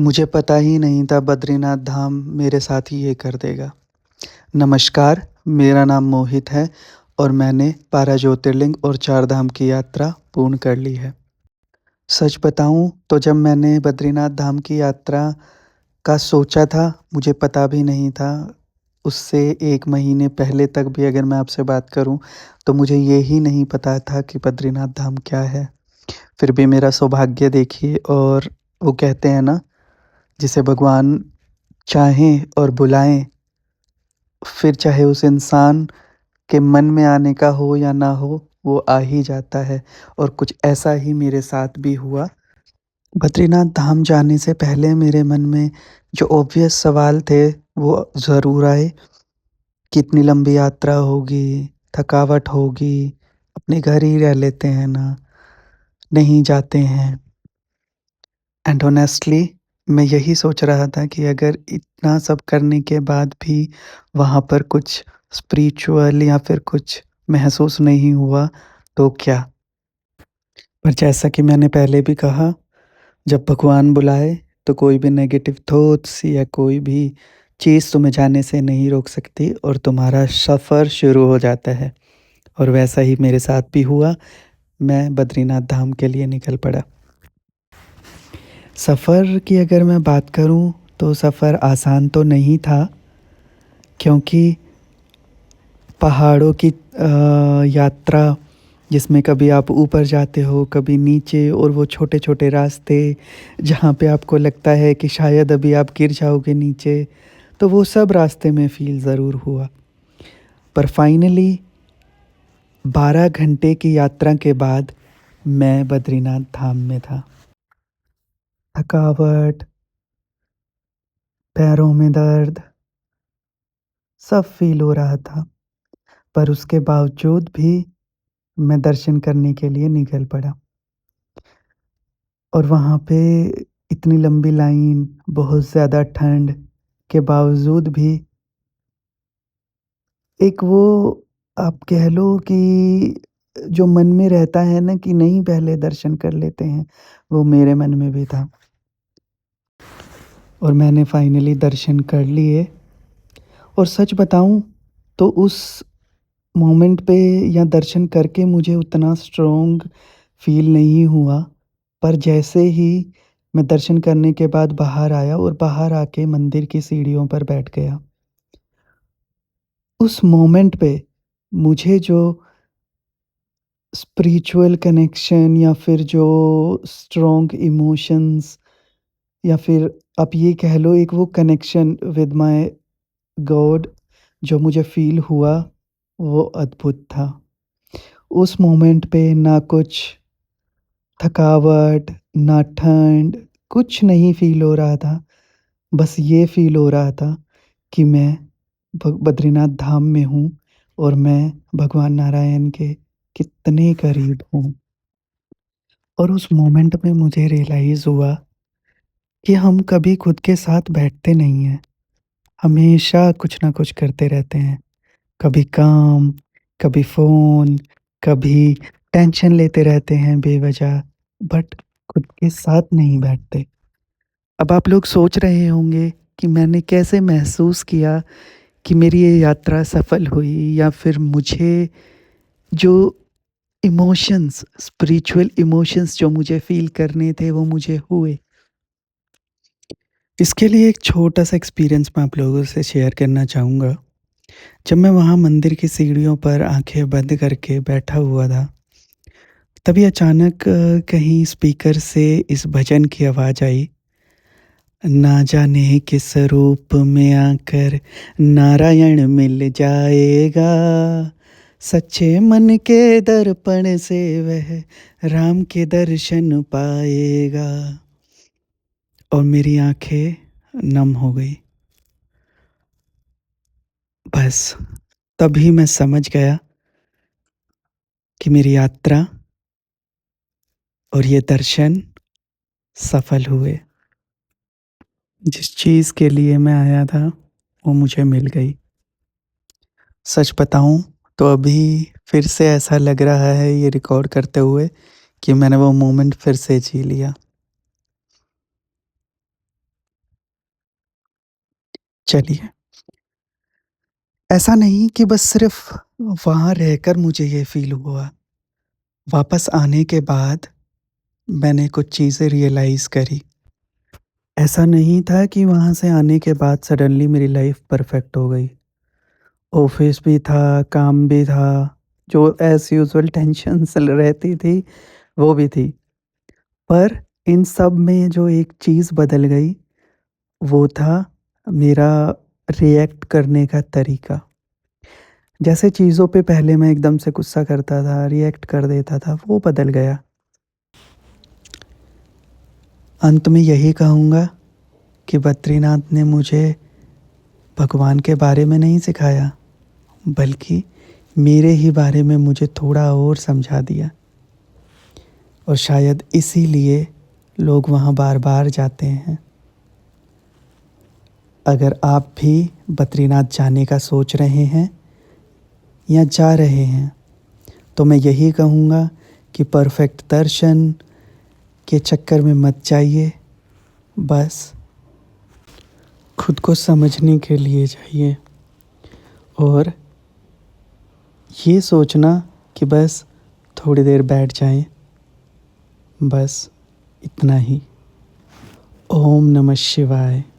मुझे पता ही नहीं था बद्रीनाथ धाम मेरे साथ ही ये कर देगा। नमस्कार, मेरा नाम मोहित है और मैंने 12 ज्योतिर्लिंग और 4 धाम की यात्रा पूर्ण कर ली है। सच बताऊँ तो जब मैंने बद्रीनाथ धाम की यात्रा का सोचा था, मुझे पता भी नहीं था। उससे 1 महीने पहले तक भी अगर मैं आपसे बात करूँ, तो मुझे ये ही नहीं पता था कि बद्रीनाथ धाम क्या है। फिर भी मेरा सौभाग्य देखिए और वो कहते हैं ना, जिसे भगवान चाहें और बुलाएँ, फिर चाहे उस इंसान के मन में आने का हो या ना हो, वो आ ही जाता है और कुछ ऐसा ही मेरे साथ भी हुआ। बद्रीनाथ धाम जाने से पहले मेरे मन में जो ऑब्वियस सवाल थे, वो ज़रूर आए। कितनी लंबी यात्रा होगी, थकावट होगी, अपने घर ही रह लेते हैं ना, नहीं जाते हैं। एंड ऑनेस्टली मैं यही सोच रहा था कि अगर इतना सब करने के बाद भी वहाँ पर कुछ स्पिरिचुअल या फिर कुछ महसूस नहीं हुआ तो क्या? पर जैसा कि मैंने पहले भी कहा, जब भगवान बुलाए तो कोई भी नेगेटिव थॉट्स या कोई भी चीज़ तुम्हें जाने से नहीं रोक सकती और तुम्हारा सफ़र शुरू हो जाता है। और वैसा ही मेरे साथ भी हुआ। मैं बद्रीनाथ धाम के लिए निकल पड़ा। सफ़र की अगर मैं बात करूँ तो सफ़र आसान तो नहीं था, क्योंकि पहाड़ों की यात्रा जिसमें कभी आप ऊपर जाते हो, कभी नीचे, और वो छोटे-छोटे रास्ते जहाँ पे आपको लगता है कि शायद अभी आप गिर जाओगे नीचे, तो वो सब रास्ते में फ़ील ज़रूर हुआ। पर फाइनली 12 घंटे की यात्रा के बाद मैं बद्रीनाथ धाम में था। थकावट, पैरों में दर्द, सब फ़ील हो रहा था, पर उसके बावजूद भी मैं दर्शन करने के लिए निकल पड़ा। और वहाँ पे इतनी लंबी लाइन, बहुत ज़्यादा ठंड के बावजूद भी एक वो, आप कह लो कि जो मन में रहता है ना कि नहीं पहले दर्शन कर लेते हैं, वो मेरे मन में भी था। और मैंने फाइनली दर्शन कर लिए। और सच बताऊँ तो उस मोमेंट पे या दर्शन करके मुझे उतना स्ट्रॉन्ग फ़ील नहीं हुआ। पर जैसे ही मैं दर्शन करने के बाद बाहर आया और बाहर आके मंदिर की सीढ़ियों पर बैठ गया, उस मोमेंट पे मुझे जो स्पिरिचुअल कनेक्शन या फिर जो स्ट्रॉन्ग इमोशंस, या फिर आप ये कह लो एक वो कनेक्शन विद माय गॉड जो मुझे फ़ील हुआ, वो अद्भुत था। उस मोमेंट पे ना कुछ थकावट, ना ठंड, कुछ नहीं फ़ील हो रहा था। बस ये फ़ील हो रहा था कि मैं ब बद्रीनाथ धाम में हूँ और मैं भगवान नारायण के कितने करीब हूँ। और उस मोमेंट में मुझे रियलाइज़ हुआ कि हम कभी खुद के साथ बैठते नहीं हैं। हमेशा कुछ ना कुछ करते रहते हैं। कभी काम, कभी फ़ोन, कभी टेंशन लेते रहते हैं बेवजह, बट खुद के साथ नहीं बैठते। अब आप लोग सोच रहे होंगे कि मैंने कैसे महसूस किया कि मेरी ये यात्रा सफल हुई, या फिर मुझे जो इमोशंस, स्पिरिचुअल इमोशंस जो मुझे फ़ील करने थे वो मुझे हुए। इसके लिए एक छोटा-सा एक्सपीरियंस मैं आप लोगों से शेयर करना चाहूँगा। जब मैं वहाँ मंदिर की सीढ़ियों पर आँखें बंद करके बैठा हुआ था, तभी अचानक कहीं स्पीकर से इस भजन की आवाज़ आई। ना जाने किस रूप में आकर नारायण मिल जाएगा, सच्चे मन के दर्पण से वह राम के दर्शन पाएगा। और मेरी आँखें नम हो गई। बस तभी मैं समझ गया कि मेरी यात्रा और ये दर्शन सफल हुए। जिस चीज़ के लिए मैं आया था, वो मुझे मिल गई। सच बताऊँ तो अभी फिर से ऐसा लग रहा है ये रिकॉर्ड करते हुए कि मैंने वो मोमेंट फिर से जी लिया। चलिए, ऐसा नहीं कि बस सिर्फ़ वहाँ रहकर मुझे ये फ़ील हुआ। वापस आने के बाद मैंने कुछ चीज़ें रियलाइज़ करी। ऐसा नहीं था कि वहाँ से आने के बाद सडनली मेरी लाइफ़ परफ़ेक्ट हो गई। ऑफ़िस भी था, काम भी था, जो एज़ यूजुअल टेंशन्स रहती थी, वो भी थी। पर इन सब में जो एक चीज़ बदल गई, वो था मेरा रिएक्ट करने का तरीका। जैसे चीज़ों पे पहले मैं एकदम से गुस्सा करता था, रिएक्ट कर देता था, वो बदल गया। अंत में यही कहूँगा कि बद्रीनाथ ने मुझे भगवान के बारे में नहीं सिखाया, बल्कि मेरे ही बारे में मुझे थोड़ा और समझा दिया। और शायद इसीलिए लोग वहाँ बार-बार जाते हैं। अगर आप भी बद्रीनाथ जाने का सोच रहे हैं या जा रहे हैं, तो मैं यही कहूँगा कि परफ़ेक्ट दर्शन के चक्कर में मत जाइए, बस खुद को समझने के लिए जाइए और ये सोचना कि बस थोड़ी देर बैठ जाएँ, बस इतना ही। ओम नमः शिवाय।